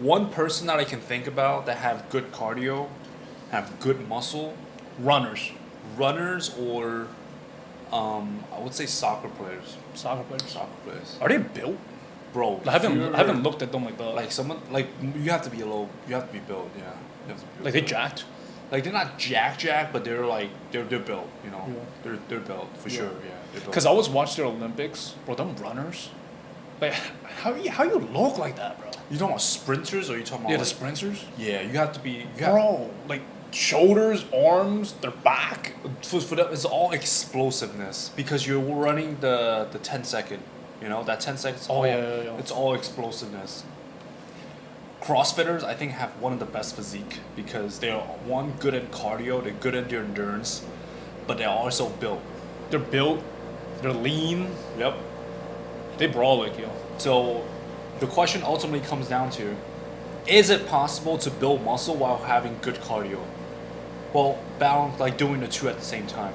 One person that I can think about that have good cardio, have good muscle, Runners, runners or I would say soccer players. soccer players. Soccer players. Are they built? Bro, I haven't looked at them like that. like someone like you have to be a little you have to be built, yeah. You have to be Like they built. jacked. Like they're not jack, but they're like they're built, you know. Yeah. They're built for Yeah. sure, yeah. They're built. Because I was watching the Olympics, bro. Them runners, like how you look like that, bro? you talking about sprinters or you talking about Yeah, the like, sprinters, yeah, you have to be you have bro. Like shoulders, arms, their back. for them it's all explosiveness because you're running the 10-second, you know, that 10 seconds Oh, yeah, yeah, yeah. it's all explosiveness. CrossFitters I think have one of the best physique because they're one good at cardio, they're good at their endurance, but they're also built. They're built. They're lean. Yep. They brawl like you. So the question ultimately comes down to, is it possible to build muscle while having good cardio? Well, balance like doing the two at the same time.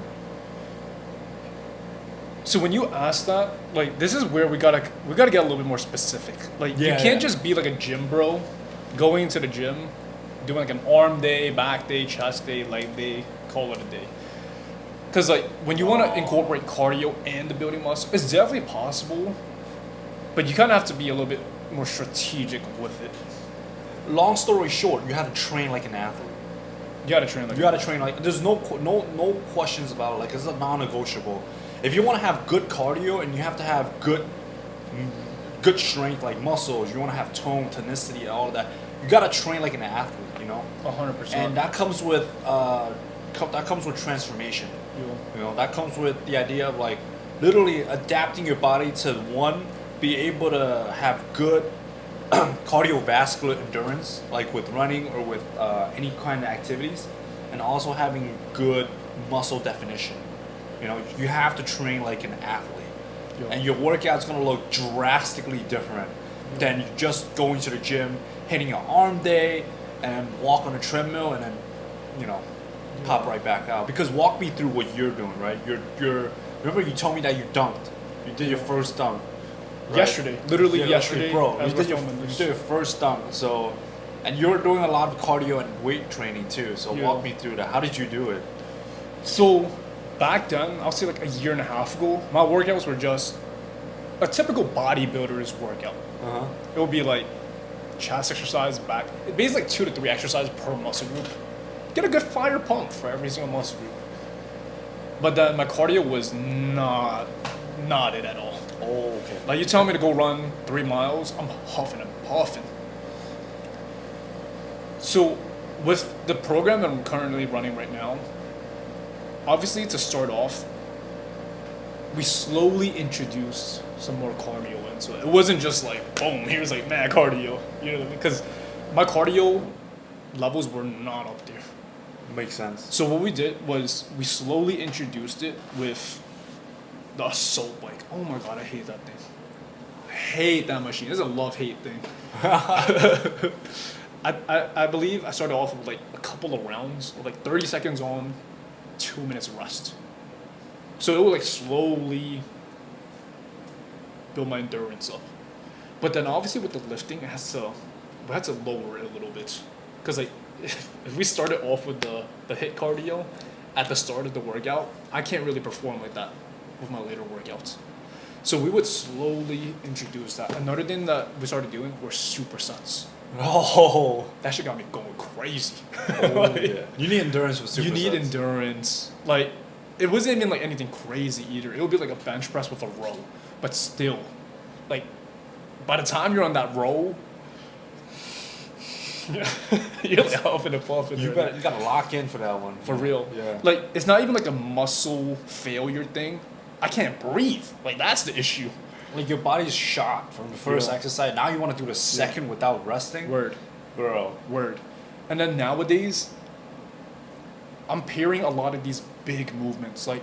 So when you ask that, like this is where we gotta get a little bit more specific. Like you Yeah, can't yeah. just be like a gym bro, going to the gym, doing like an arm day, back day, chest day, leg day, call it a day. Cause like when you want to incorporate cardio and the building muscle, it's definitely possible, but you kind of have to be a little bit more strategic with it. Long story short, you have to train like an athlete. You gotta train like You gotta train like there's no questions about it. Like it's a non-negotiable. If you want to have good cardio and you have to have good strength like muscles, you want to have tone, tonicity, and all of that. You gotta train like an athlete, you know. 100%. And that comes with transformation. You know, that comes with the idea of like literally adapting your body to one, be able to have good cardiovascular endurance, like with running or with any kind of activities, and also having good muscle definition. You know, you have to train like an athlete, Yeah. and your workout's gonna look drastically different than just going to the gym, hitting an arm day, and walk on a treadmill, and then, you know, pop right back out. Because walk me through what you're doing, right? You're remember you told me that you dunked. You did your first dunk. right? Yesterday, literally Yeah, yesterday, bro. as You we're did, filming you this. did your first dunk. So, and you're doing a lot of cardio and weight training too. So Yeah. walk me through that. How did you do it? So back then, I'll say like a year and a half ago, my workouts were just a typical bodybuilder's workout. Uh huh. It would be like chest exercise, back, basically like 2 to 3 exercises per muscle group. Get a good fire pump for every single muscle group. But then my cardio was not it at all. Oh, okay. Like you tell me to go run 3 miles, I'm huffing and puffing. So with the program that I'm currently running right now, obviously to start off, we slowly introduced some more cardio into it. It wasn't just like boom, here's like mad cardio. You know what I mean? Because my cardio levels were not up there. Makes sense. So what we did was we slowly introduced it with the assault bike. Oh my god, I hate that thing. I hate that machine. It's a love-hate thing. I believe I started off with like a couple of rounds, of like 30 seconds on, 2 minutes rest. So it would like slowly build my endurance up. But then obviously with the lifting, we had to lower it a little bit. Because like if we started off with the hit cardio at the start of the workout, I can't really perform like that with my later workouts. So we would slowly introduce that. Another thing that we started doing were supersets. Oh, That shit got me going crazy. yeah. You need endurance with You need supersets. endurance. Like, it wasn't even like anything crazy either. It would be like a bench press with a row. But still, like, by the time you're on that row, you're like huffing and puffing. You gotta lock in for that one. For real. Yeah. Like, it's not even like a muscle failure thing. I can't breathe. Like, that's the issue. Like your body's shot from the first Yeah. exercise. Now you want to do the second without resting. Word. Bro. Word. And then nowadays, I'm pairing a lot of these big movements. Like,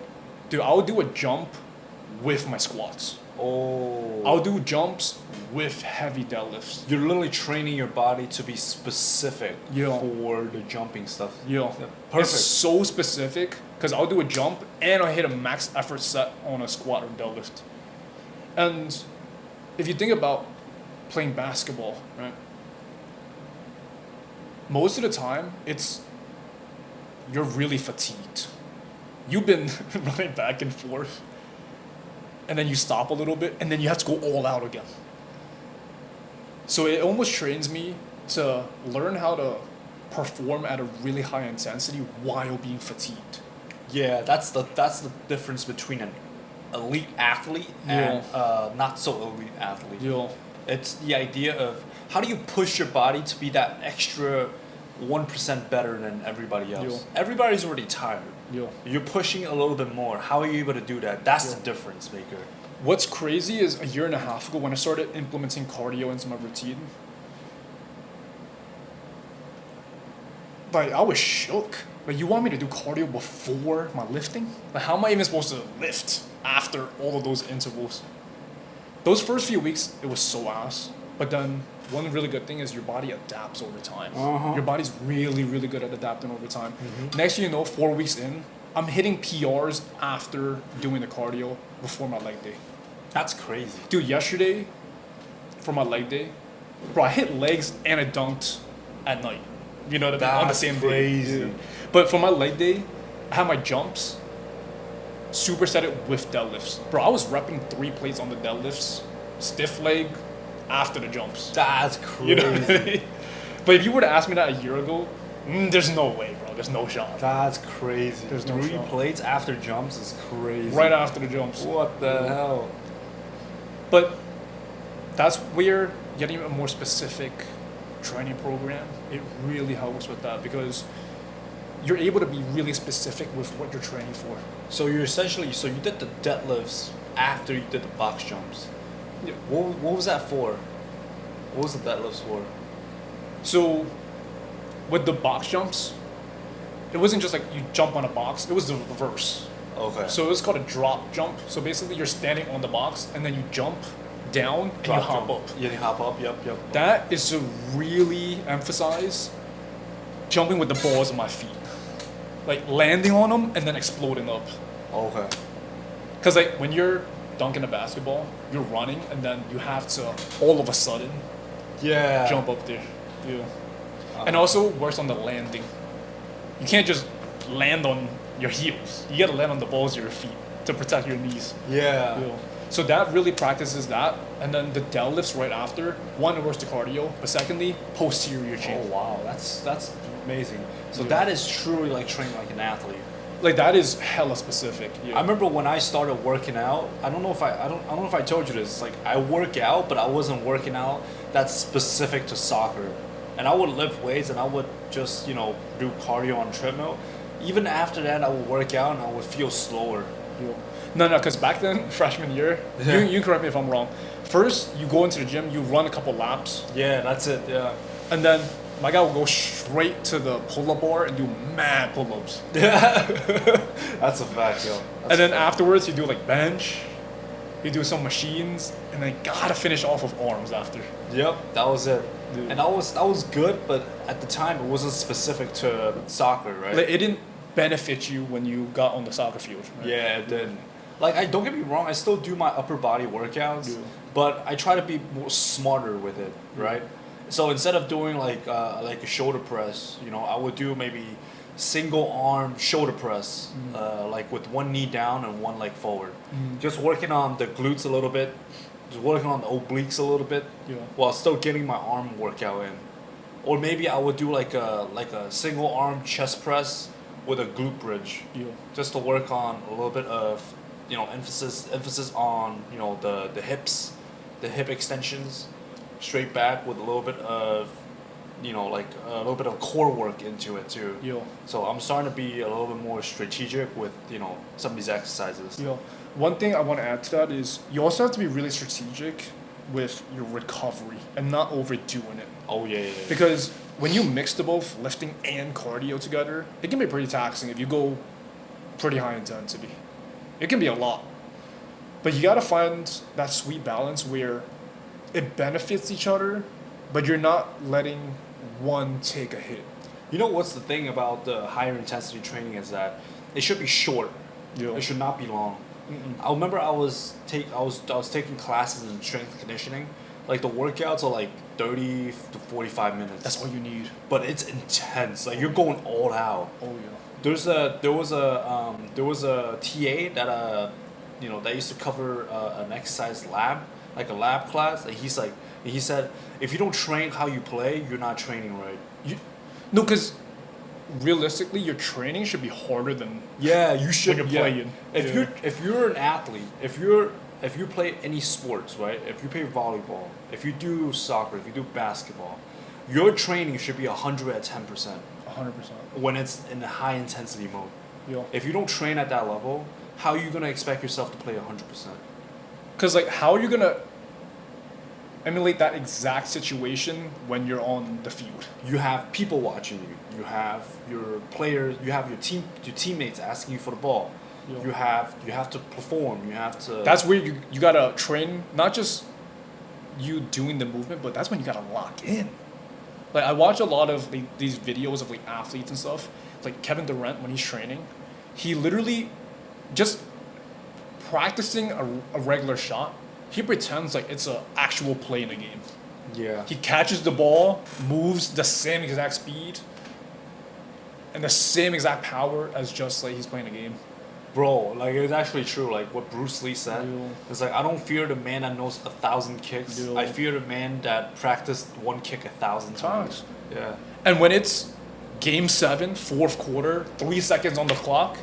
dude, I'll do a jump with my squats. Oh. I'll do jumps with heavy deadlifts. You're literally training your body to be specific Yeah. for the jumping stuff. Yo, Yeah, it's perfect. so specific because I'll do a jump and I'll hit a max effort set on a squat or deadlift. And if you think about playing basketball, right? most of the time you're really fatigued. You've been running back and forth, and then you stop a little bit, and then you have to go all out again. So it almost trains me to learn how to perform at a really high intensity while being fatigued. Yeah, that's the difference between an elite athlete and not so elite athlete. You It's the idea of how do you push your body to be that extra 1% better than everybody else. Yeah. Everybody's already tired. Yeah. You're pushing a little bit more. How are you able to do that? That's Yeah. the difference maker. What's crazy is a year and a half ago when I started implementing cardio into my routine, like I was shook. Like you want me to do cardio before my lifting? Like how am I even supposed to lift after all of those intervals? Those first few weeks it was so ass. But then one really good thing is your body adapts over time. Uh-huh. Your body's really, really good at adapting over time. Next thing you know, 4 weeks in, I'm hitting PRs after doing the cardio before my leg day. That's crazy. Dude, yesterday for my leg day, bro, I hit legs and I dunked at night. You know what I mean? On the That's same crazy. day. Yeah. But for my leg day, I had my jumps superset it with deadlifts. Bro, I was repping 3 plates on the deadlifts, stiff leg after the jumps. That's crazy. You know what I mean? But if you were to ask me that a year ago, there's no way, bro. There's no shot. That's crazy. There's no 3 shot. plates after jumps is crazy. Right after the jumps. What the hell? But that's where getting a more specific training program, it really helps with that because you're able to be really specific with what you're training for. So you're essentially you did the deadlifts after you did the box jumps. Yeah. What was that for? What was the deadlifts for? So with the box jumps, it wasn't just like you jump on a box, it was the reverse. Okay. So it's called a drop jump. So basically you're standing on the box and then you jump down and you hop up. Yeah, you hop up. Yep. That is to really emphasize jumping with the balls of my feet. Like landing on them and then exploding up. Okay. Because like when you're dunking a basketball, you're running and then you have to all of a sudden Yeah. jump up there. Yeah. And also works on the landing. You can't just land on your heels. You gotta land on the balls of your feet to protect your knees. Yeah. Yeah. So that really practices that. And then the deadlifts right after, one, it works the cardio, but secondly, posterior chain. Oh wow, that's amazing. So Yeah. that is truly like training like an athlete. Like that is hella specific. Yeah. I remember when I started working out. I don't know if I don't know if I told you this. Like I work out, but I wasn't working out that's specific to soccer. And I would lift weights and I would just do cardio on treadmill. Even after that, I would work out and I would feel slower. Yeah. No, because back then, freshman year, Yeah. you correct me if I'm wrong. First, you go into the gym, you run a couple laps, Yeah, that's it. Yeah. and then my guy will go straight to the pull-up bar and do mad pull-ups. Yeah. That's a fact, yo. And then afterwards, you do like bench, you do some machines, and then gotta finish off with arms after. Yep, that was it. Dude. And that was good, but at the time it wasn't specific to soccer, right? Like, it didn't benefit you when you got on the soccer field. Right? Yeah, it did. Like, I don't get me wrong, I still do my upper body workouts, Yeah. but I try to be more smarter with it, right? So instead of doing like a shoulder press, I would do maybe single arm shoulder press, like with one knee down and one leg forward. Just working on the glutes a little bit, just working on the obliques a little bit, Yeah. while still getting my arm workout in. Or maybe I would do like a single arm chest press with a glute bridge, Yeah. just to work on a little bit of emphasis on the hips, the hip extensions, straight back with a little bit of like a little bit of core work into it too. Yeah. So I'm starting to be a little bit more strategic with some of these exercises. Yeah. One thing I want to add to that is you also have to be really strategic with your recovery and not overdoing it. Oh yeah. Because when you mix the both lifting and cardio together, it can be pretty taxing if you go pretty high intensity. It can be a lot. But you gotta find that sweet balance where it benefits each other, but you're not letting one take a hit. You know what's the thing about the higher intensity training is that it should be short. Yeah. It should not be long. I remember I was taking classes in strength conditioning, Like the workouts are like 30 to 45 minutes. That's all you need. But it's intense. Like you're going all out. Oh yeah. There was a TA that that used to cover an exercise lab, like a lab class, and he said if you don't train how you play, you're not training right. No, because realistically, your training should be harder than Yeah, you should. you're Yeah. playing. If Yeah. you're an athlete, if you play any sports, right? If you play volleyball, if you do soccer, if you do basketball, your training should be 110% 100%. when it's in a high intensity mode. Yeah. If you don't train at that level, how are you gonna expect yourself to play 100%? Because like, how are you gonna emulate that exact situation when you're on the field? You have people watching you. You have your players. You have your teammates asking you for the ball. Yeah. You have to perform. You have to. That's where you gotta train, not just you doing the movement, but that's when you gotta lock in. Like I watch a lot of these videos of like athletes and stuff. Like Kevin Durant when he's training, he literally just practicing a regular shot. He pretends like it's an actual play in a game. Yeah. He catches the ball, moves the same exact speed, and the same exact power as just like he's playing a game. Bro, like it's actually true. Like what Bruce Lee said. Yeah. It's like I don't fear the man that knows 1,000 kicks. Yeah. I fear the man that practiced one kick 1,000 times. Yeah. And when it's game 7, fourth quarter, 3 seconds on the clock,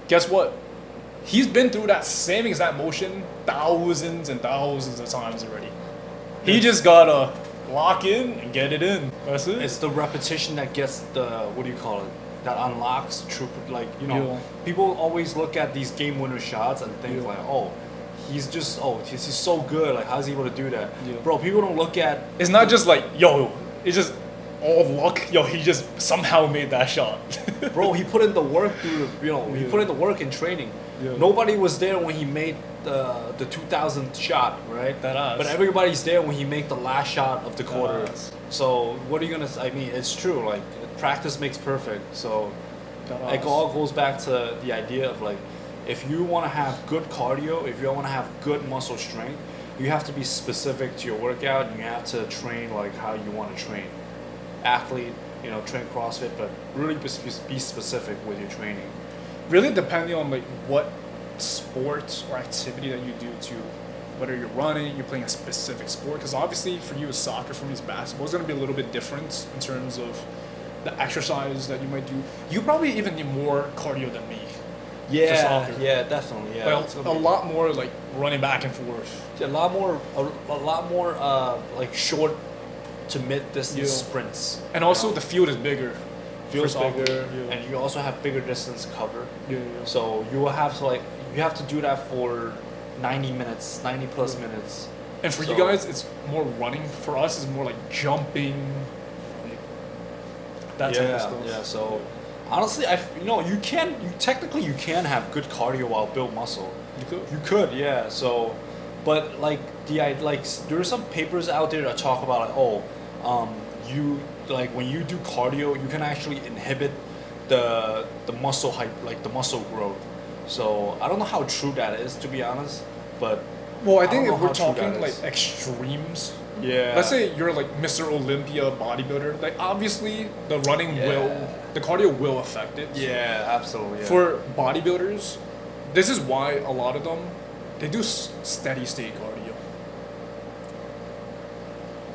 guess what? He's been through that same exact motion thousands and thousands of times already. He just gotta lock in and get it in. That's it. It's the repetition that gets the what do you call it? That unlocks true. Like Yeah. people always look at these game winner shots and think Yeah. like, oh, he's so good. Like how's he able to do that? Yeah. Bro, people don't look at. It's not just like, yo, it's just all luck. Yo, he just somehow made that shot. Bro, he put in the work through. He Yeah. put in the work in training. Yeah. Nobody was there when he made the 2,000th shot, right? That ass. But everybody's there when he made the last shot of the quarter. ass. So what are you gonna? I mean, it's true. Like practice makes perfect. So it all goes back to the idea of like, if you want to have good cardio, if you want to have good muscle strength, you have to be specific to your workout. And you have to train like how you want to train. Athlete, train CrossFit, but really be specific with your training. Really depending on like what sport or activity that you do too. Whether you're running, you're playing a specific sport. Because obviously for you it's soccer, for me it's basketball. It's going to be a little bit different in terms of the exercise that you might do. You probably even need more cardio than me. Yeah, soccer. yeah, definitely. Yeah, Like it's a gonna be- lot more like running back and forth. a lot more like short to mid distance Yeah. sprints. And also the field is bigger. Feels for soccer. bigger, Yeah. and you also have bigger distance to cover. Yeah. So you will have to you have to do that for 90 minutes, 90 plus minutes. And for you So- guys, it's more running. For us, it's more like jumping, like that type of stuff. Yeah. So honestly, you technically you can have good cardio while build muscle. You could. You could, yeah. So, but like there are some papers out there that talk about you like when you do cardio, you can actually inhibit the muscle hype, like the muscle growth. So I don't know how true that is, to be honest. But Well, I I think don't if know we're how true that talking like is. extremes, yeah, let's say you're like Mr. Olympia bodybuilder, like obviously the running Yeah. the cardio will affect it. yeah, absolutely. Yeah. For bodybuilders, this is why a lot of them, they do steady state cardio.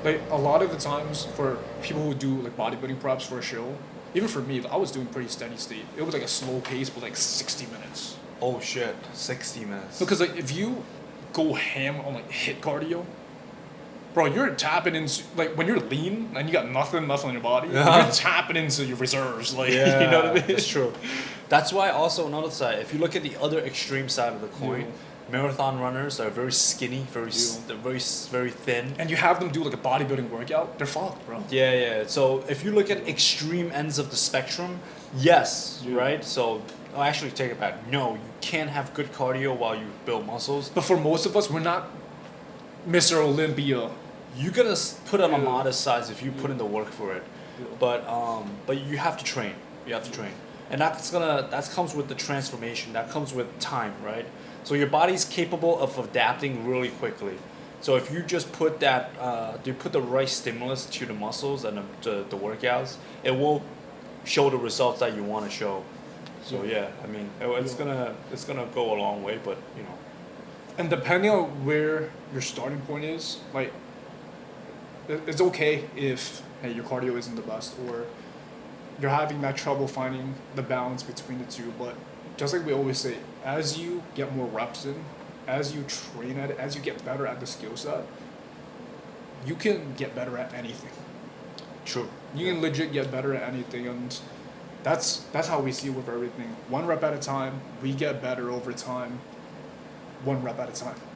Like a lot of the times for people who do like bodybuilding preps for a show, even for me, I was doing pretty steady state. It was like a slow pace, but like 60 minutes. oh shit, 60 minutes. Because like if you go ham on like hit cardio, bro, you're tapping into like when you're lean and you got nothing left on your body, Yeah. you're tapping into your reserves. Like Yeah, you know what I mean? That's true. That's why also another side, if you look at the other extreme side of the coin, Yeah. marathon runners are very skinny, they're very thin. And you have them do like a bodybuilding workout, they're fucked, bro. Yeah, yeah. So if you look at extreme ends of the spectrum, yes, Yeah. right? So I'll actually take it back. No, you can't have good cardio while you build muscles. But for most of us, we're not Mr. Olympia. You're gonna put on a Yeah. modest size if you put in the work for it. Yeah. But you have to train. You have to train. And that comes with the transformation. That comes with time, right? So your body's capable of adapting really quickly. So if you just put that, you put the right stimulus to the muscles and the workouts, it will show the results that you want to show. So yeah, I mean, it's gonna go a long way, but you know, And depending on where your starting point is, like it's okay if hey your cardio isn't the best or you're having that trouble finding the balance between the two. But just like we always say, as you get more reps in, as you train at it, as you get better at the skill set, you can get better at anything. true. You can legit get better at anything, and that's how we see it with everything. One rep at a time, we get better over time. One rep at a time.